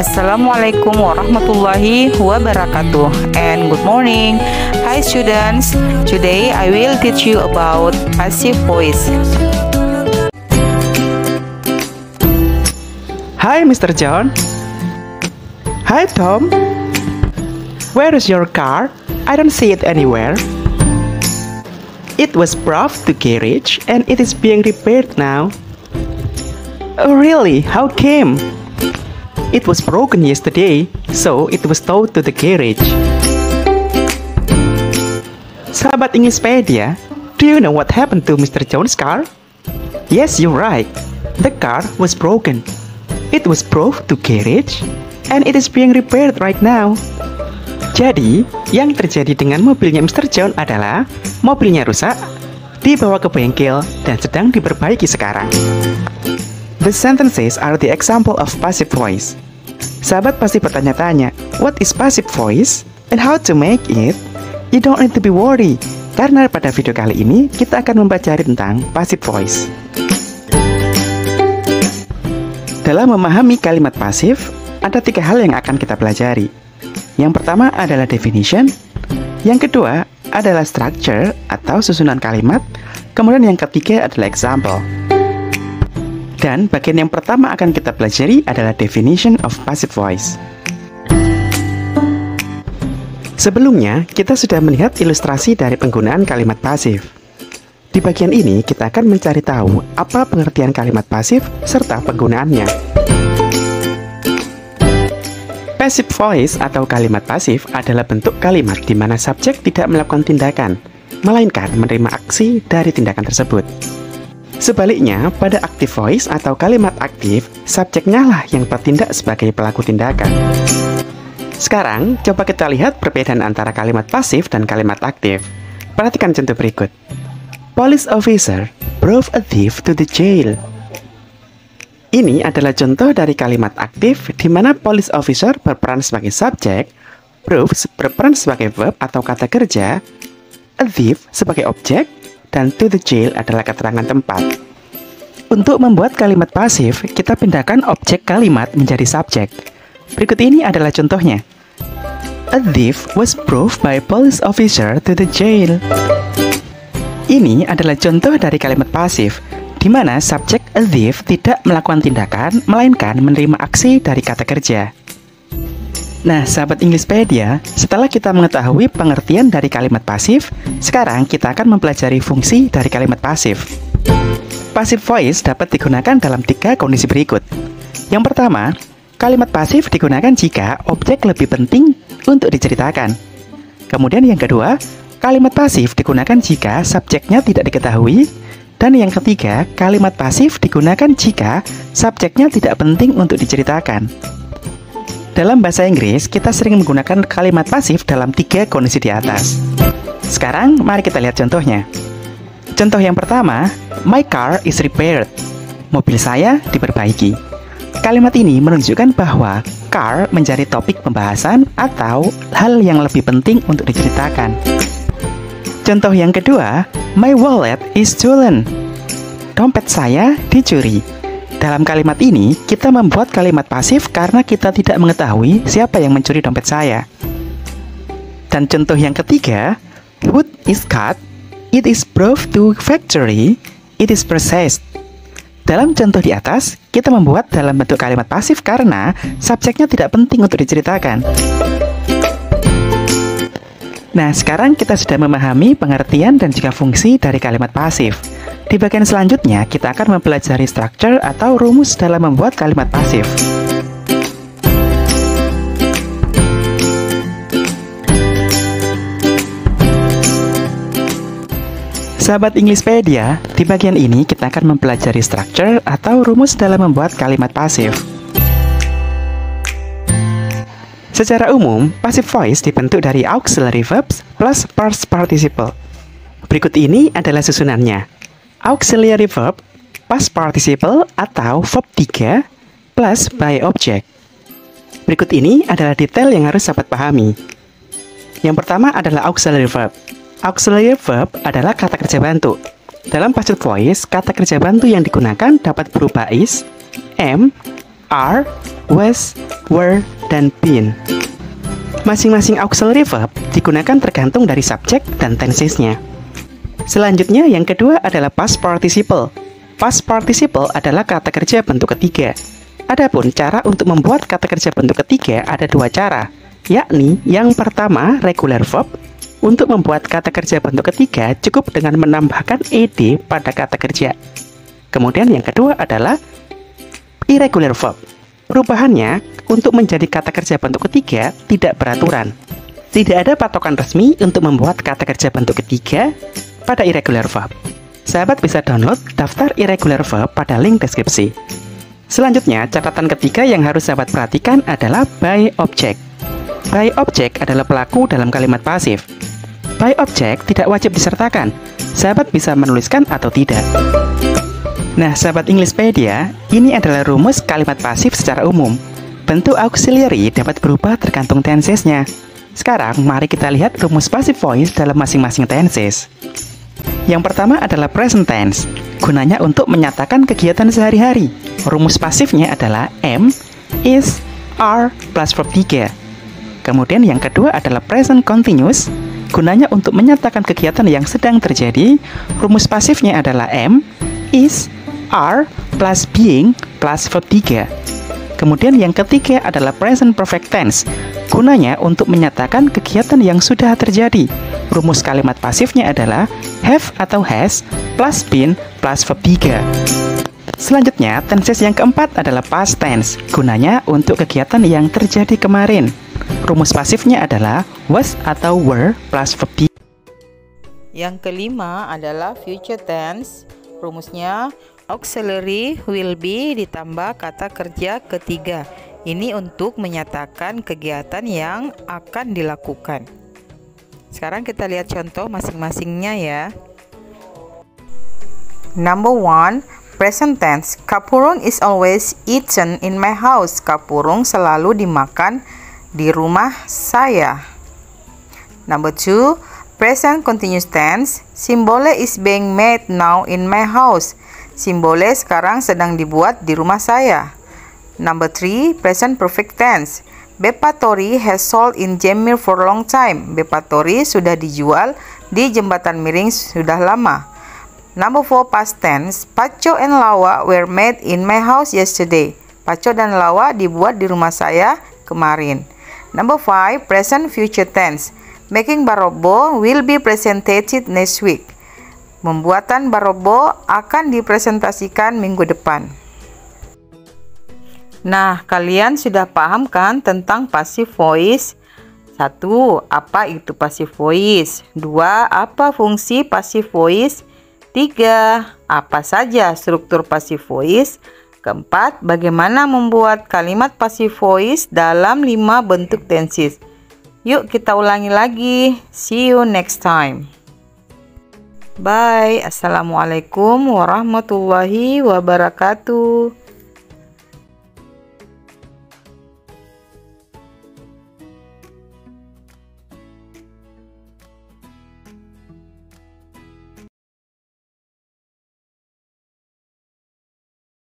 Assalamualaikum warahmatullahi wabarakatuh, and good morning. Hi students, today I will teach you about passive voice. Hi Mr. John. Hi Tom. Where is your car? I don't see it anywhere. It was brought to garage and it is being repaired now. Oh really? How came? It was broken yesterday, so it was towed to the garage. Sahabat Inggrispedia, do you know what happened to Mr. John's car? Yes, you're right. The car was broken. It was brought to garage and it is being repaired right now. Jadi, yang terjadi dengan mobilnya Mr. John adalah mobilnya rusak, dibawa ke bengkel, dan sedang diperbaiki sekarang. The sentences are the example of passive voice. Sahabat pasti bertanya-tanya, what is passive voice and how to make it? You don't need to be worried, karena pada video kali ini kita akan mempelajari tentang passive voice. Dalam memahami kalimat pasif, ada 3 hal yang akan kita pelajari. Yang pertama adalah definition, yang kedua adalah structure atau susunan kalimat, kemudian yang ketiga adalah example. Dan bagian yang pertama akan kita pelajari adalah definition of passive voice. Sebelumnya, kita sudah melihat ilustrasi dari penggunaan kalimat pasif. Di bagian ini, kita akan mencari tahu apa pengertian kalimat pasif serta penggunaannya. Passive voice atau kalimat pasif adalah bentuk kalimat di mana subjek tidak melakukan tindakan, melainkan menerima aksi dari tindakan tersebut. Sebaliknya, pada active voice atau kalimat aktif, subjeknya lah yang bertindak sebagai pelaku tindakan. Sekarang, coba kita lihat perbedaan antara kalimat pasif dan kalimat aktif. Perhatikan contoh berikut. Police officer brought a thief to the jail. Ini adalah contoh dari kalimat aktif di mana police officer berperan sebagai subjek, brought berperan sebagai verb atau kata kerja, a thief sebagai objek, dan to the jail adalah keterangan tempat. Untuk membuat kalimat pasif, kita pindahkan objek kalimat menjadi subjek. Berikut ini adalah contohnya. A thief was brought by police officer to the jail. Ini adalah contoh dari kalimat pasif, di mana subjek a thief tidak melakukan tindakan, melainkan menerima aksi dari kata kerja. Nah, sahabat Inggrispedia, setelah kita mengetahui pengertian dari kalimat pasif, sekarang kita akan mempelajari fungsi dari kalimat pasif. Passive voice dapat digunakan dalam 3 kondisi berikut. Yang pertama, kalimat pasif digunakan jika objek lebih penting untuk diceritakan. Kemudian yang kedua, kalimat pasif digunakan jika subjeknya tidak diketahui. Dan yang ketiga, kalimat pasif digunakan jika subjeknya tidak penting untuk diceritakan. Dalam bahasa Inggris, kita sering menggunakan kalimat pasif dalam 3 kondisi di atas. Sekarang, mari kita lihat contohnya. Contoh yang pertama, my car is repaired. Mobil saya diperbaiki. Kalimat ini menunjukkan bahwa car menjadi topik pembahasan atau hal yang lebih penting untuk diceritakan. Contoh yang kedua, my wallet is stolen. Dompet saya dicuri. Dalam kalimat ini, kita membuat kalimat pasif karena kita tidak mengetahui siapa yang mencuri dompet saya. Dan contoh yang ketiga, wood is cut, it is brought to factory, it is processed. Dalam contoh di atas, kita membuat dalam bentuk kalimat pasif karena subjeknya tidak penting untuk diceritakan. Nah, sekarang kita sudah memahami pengertian dan juga fungsi dari kalimat pasif. Di bagian selanjutnya, kita akan mempelajari structure atau rumus dalam membuat kalimat pasif. Sahabat Inggrispedia, di bagian ini kita akan mempelajari structure atau rumus dalam membuat kalimat pasif. Secara umum, passive voice dibentuk dari auxiliary verbs plus past participle. Berikut ini adalah susunannya. Auxiliary verb, past participle atau verb 3 plus by object. Berikut ini adalah detail yang harus sahabat pahami. Yang pertama adalah auxiliary verb. Auxiliary verb adalah kata kerja bantu. Dalam passive voice, kata kerja bantu yang digunakan dapat berupa is, am, are, was, were, dan been. Masing-masing auxiliary verb digunakan tergantung dari subjek dan tensesnya. Selanjutnya yang kedua adalah past participle. Past participle adalah kata kerja bentuk ketiga. Adapun cara untuk membuat kata kerja bentuk ketiga ada dua cara, yakni yang pertama regular verb. Untuk membuat kata kerja bentuk ketiga cukup dengan menambahkan ed pada kata kerja. Kemudian yang kedua adalah irregular verb. Perubahannya untuk menjadi kata kerja bentuk ketiga tidak beraturan. Tidak ada patokan resmi untuk membuat kata kerja bentuk ketiga pada irregular verb. Sahabat bisa download daftar irregular verb pada link deskripsi. Selanjutnya, catatan ketiga yang harus sahabat perhatikan adalah by object. By object adalah pelaku dalam kalimat pasif. By object tidak wajib disertakan. Sahabat bisa menuliskan atau tidak. Nah, sahabat Englishpedia, ini adalah rumus kalimat pasif secara umum. Bentuk auxiliary dapat berubah tergantung tensesnya. Sekarang, mari kita lihat rumus passive voice dalam masing-masing tenses. Yang pertama adalah present tense, gunanya untuk menyatakan kegiatan sehari-hari. Rumus pasifnya adalah am, is, are, plus verb 3. Kemudian yang kedua adalah present continuous, gunanya untuk menyatakan kegiatan yang sedang terjadi. Rumus pasifnya adalah am, is, are, plus being, plus verb 3. Kemudian yang ketiga adalah present perfect tense, gunanya untuk menyatakan kegiatan yang sudah terjadi. Rumus kalimat pasifnya adalah have atau has, plus been, plus verb 3. Selanjutnya, tenses yang keempat adalah past tense, gunanya untuk kegiatan yang terjadi kemarin. Rumus pasifnya adalah was atau were plus verb 3. Yang kelima adalah future tense. Rumusnya auxiliary will be ditambah kata kerja ketiga. Ini untuk menyatakan kegiatan yang akan dilakukan. Sekarang kita lihat contoh masing-masingnya ya. Number 1, present tense. Kapurung is always eaten in my house. Kapurung selalu dimakan di rumah saya. Number 2, present continuous tense. Simbole is being made now in my house. Simbole sekarang sedang dibuat di rumah saya. Number 3, present perfect tense. Bepatori has sold in Jemir for long time. Bepatori sudah dijual di Jembatan Miring sudah lama. Number 4, past tense. Paco and Lawa were made in my house yesterday. Paco dan Lawa dibuat di rumah saya kemarin. Number 5, present future tense. Making barobo will be presented next week. Pembuatan barobo akan dipresentasikan minggu depan. Nah, kalian sudah paham kan tentang passive voice? 1. Apa itu passive voice? 2. Apa fungsi passive voice? 3. Apa saja struktur passive voice? Keempat, bagaimana membuat kalimat passive voice dalam 5 bentuk tenses? Yuk kita ulangi lagi. See you next time. Bye. Assalamualaikum warahmatullahi wabarakatuh.